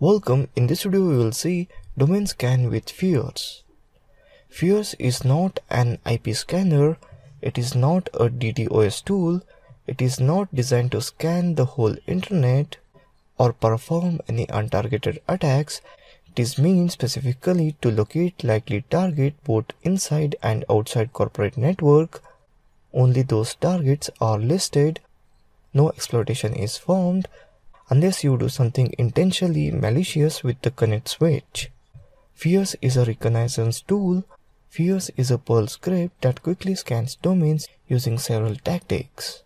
Welcome, in this video we will see domain scan with Fierce. Fierce is not an IP scanner, it is not a DDoS tool, it is not designed to scan the whole internet or perform any untargeted attacks. It is meant specifically to locate likely target both inside and outside corporate network. Only those targets are listed. No exploitation is found unless you do something intentionally malicious with the connect switch. Fierce is a reconnaissance tool. Fierce is a Perl script that quickly scans domains using several tactics.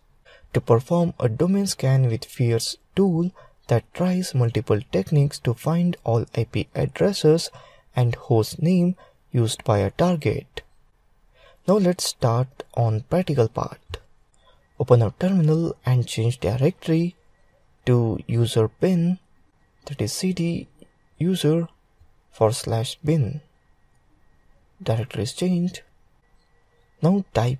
To perform a domain scan with Fierce tool that tries multiple techniques to find all IP addresses and host name used by a target. Now let's start on practical part. Open a terminal and change directory to user bin, that is cd user /bin. Directory is changed. Now type